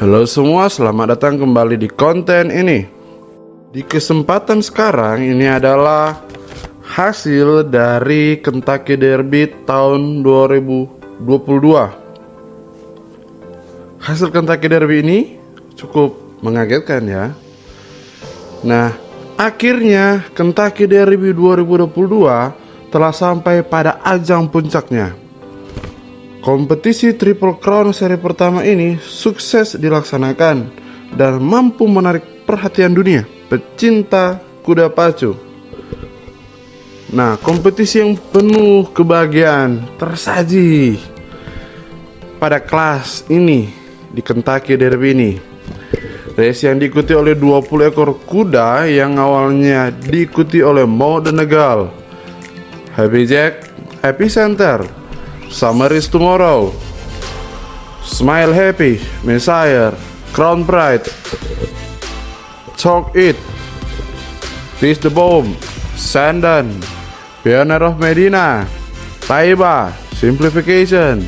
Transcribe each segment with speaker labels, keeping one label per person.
Speaker 1: Halo semua, selamat datang kembali di konten ini. Di kesempatan sekarang ini adalah hasil dari Kentucky Derby tahun 2022. Hasil Kentucky Derby ini cukup mengagetkan ya. Nah, akhirnya Kentucky Derby 2022 telah sampai pada ajang puncaknya. Kompetisi Triple Crown seri pertama ini sukses dilaksanakan dan mampu menarik perhatian dunia pecinta kuda pacu. Nah, kompetisi yang penuh kebahagiaan tersaji pada kelas ini di Kentucky Derby ini. Race yang diikuti oleh 20 ekor kuda yang awalnya diikuti oleh Mo Donegal, Happy Jack, Happy Center, Summer is Tomorrow, Smile Happy, Messiah, Crown Pride, Talk It, Peace the Bomb, Sandan, Pioneer of Medina, Taiba, Simplification,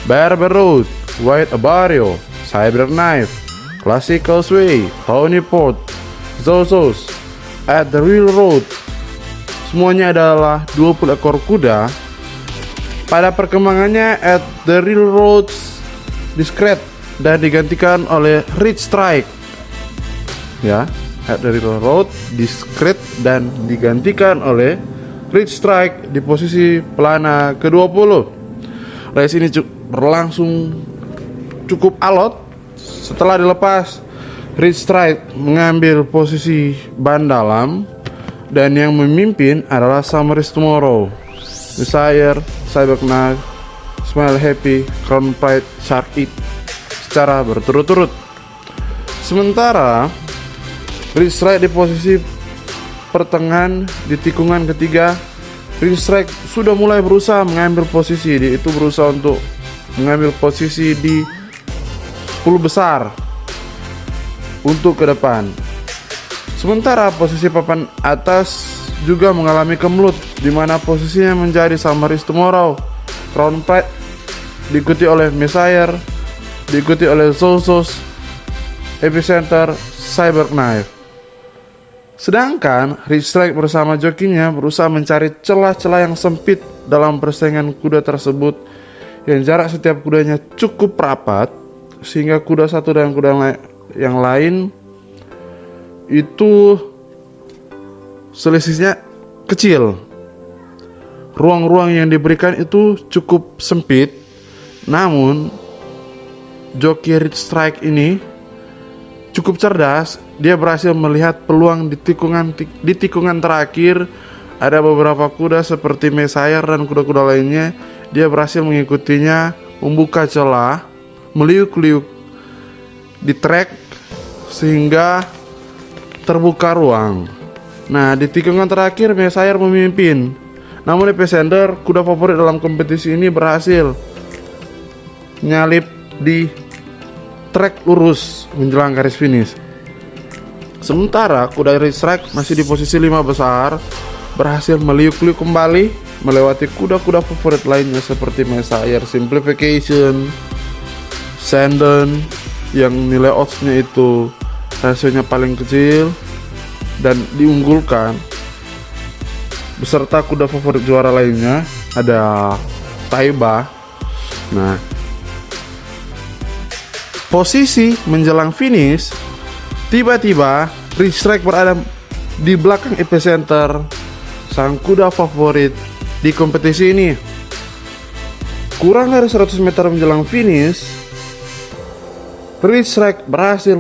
Speaker 1: Barber Road, White Barrio, Cyberknife, Classical Sway, Tony Port, Zozos, At the Real Road. Semuanya adalah 20 ekor kuda. Pada perkembangannya, At the Real Roads Discreet dan digantikan oleh Rich Strike. Ya, At the Real Road Discreet dan digantikan oleh Rich Strike di posisi pelana ke-20. Race ini berlangsung cukup alot. Setelah dilepas, Rich Strike mengambil posisi ban dalam dan yang memimpin adalah Summer is Tomorrow, Desire, Cyberknife, Smile Happy, Crown Pride, Shark It secara berturut-turut. Sementara Rich Strike di posisi pertengahan di tikungan ketiga. Rich Strike sudah mulai berusaha mengambil posisi, yaitu berusaha untuk mengambil posisi di 10 besar untuk ke depan. Sementara posisi papan atas juga mengalami kemelut, di mana posisinya menjadi Summer is Tomorrow, Crown Pride, diikuti oleh Messiah, diikuti oleh Zozos, Epicenter, Cyberknife. Sedangkan Rich Strike bersama jokinya berusaha mencari celah-celah yang sempit dalam persaingan kuda tersebut, yang jarak setiap kudanya cukup rapat, sehingga kuda satu dan kuda yang lain itu selisihnya kecil. Ruang-ruang yang diberikan itu cukup sempit. Namun joki Rich Strike ini cukup cerdas. Dia berhasil melihat peluang di tikungan terakhir. Ada beberapa kuda seperti Messiah dan kuda-kuda lainnya. Dia berhasil mengikutinya, membuka celah, meliuk-liuk di trek sehingga terbuka ruang. Nah, di tikungan terakhir Messiah memimpin. Namun Epicenter, kuda favorit dalam kompetisi ini, berhasil nyalip di trek lurus menjelang garis finish. Sementara kuda Rich Strike masih di posisi 5 besar, berhasil meliuk-liuk kembali melewati kuda-kuda favorit lainnya seperti Messiah, Simplification, Sandan yang nilai odds-nya itu rasionya paling kecil dan diunggulkan, beserta kuda favorit juara lainnya ada Taiba. Nah, posisi menjelang finish, tiba-tiba Rich Strike berada di belakang Epicenter, sang kuda favorit di kompetisi ini. Kurang dari 100 meter menjelang finish, Rich Strike berhasil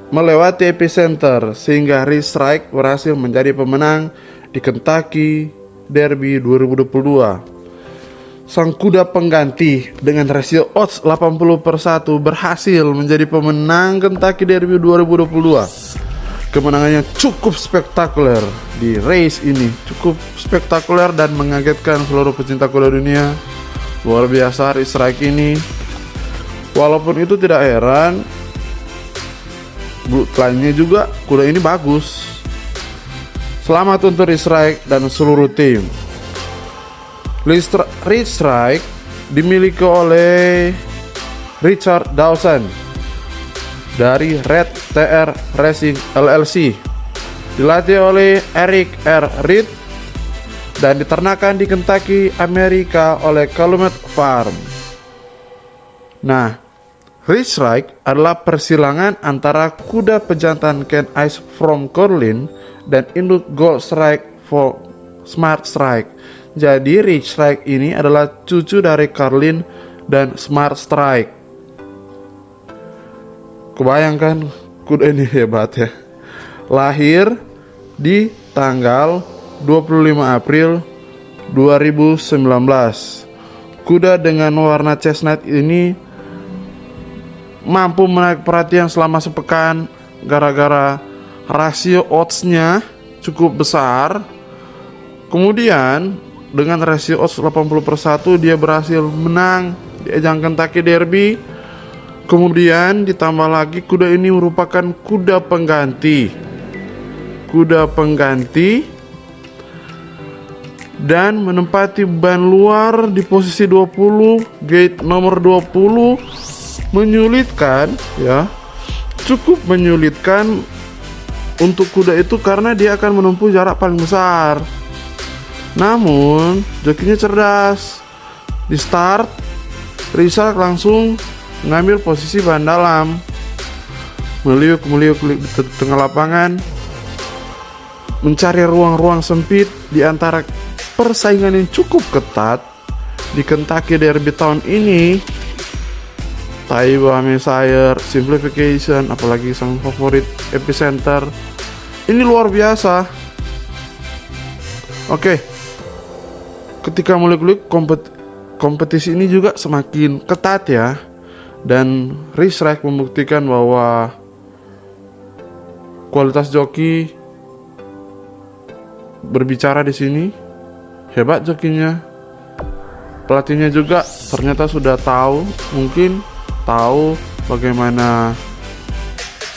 Speaker 1: melewati Epicenter, sehingga Rich Strike berhasil menjadi pemenang di Kentucky Derby 2022. Sang kuda pengganti dengan rasio odds 80/1 berhasil menjadi pemenang Kentucky Derby 2022. Kemenangannya cukup spektakuler di race ini, cukup spektakuler dan mengagetkan seluruh pecinta kuda dunia. Luar biasa Rich Strike ini. Walaupun itu tidak heran, bloodline-nya juga kuda ini bagus. Selamat untuk Rich Strike dan seluruh tim. Rich Strike dimiliki oleh Richard Dawson, dari Red TR Racing LLC. Dilatih oleh Eric R. Reed dan diternakan di Kentucky, Amerika oleh Calumet Farm. Nah, Race Strike adalah persilangan antara kuda pejantan Kent Ice from Carlin dan induk Gold Strike for Smart Strike. Jadi Race Strike ini adalah cucu dari Carlin dan Smart Strike. Kebayangkan kuda ini hebat ya. Lahir di tanggal 25 April 2019. Kuda dengan warna chestnut ini mampu menarik perhatian selama sepekan gara-gara rasio odds-nya cukup besar. Kemudian dengan rasio odds 80/1 dia berhasil menang di ajang Kentucky Derby. Kemudian ditambah lagi kuda ini merupakan kuda pengganti dan menempati ban luar di posisi 20, gate nomor 20. Menyulitkan ya, cukup menyulitkan untuk kuda itu karena dia akan menempuh jarak paling besar. Namun jokinya cerdas. Di start Rizal langsung mengambil posisi ban dalam, meliuk di tengah lapangan, mencari ruang-ruang sempit di antara persaingan yang cukup ketat di Kentucky Derby tahun ini. Taiba, Messier, Simplification, apalagi sang favorit Epicenter, ini luar biasa. Oke, ketika mulai kompetisi ini juga semakin ketat ya, dan Race Strike membuktikan bahwa kualitas joki berbicara di sini. Hebat jokinya, pelatihnya juga ternyata sudah tahu bagaimana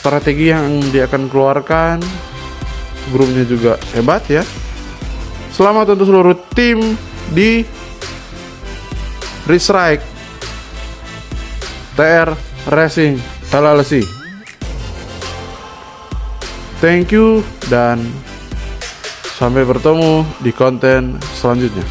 Speaker 1: strategi yang dia akan keluarkan. Grupnya juga hebat ya. Selamat untuk seluruh tim di Race Strike TR Racing LLC. Thank you dan sampai bertemu di konten selanjutnya.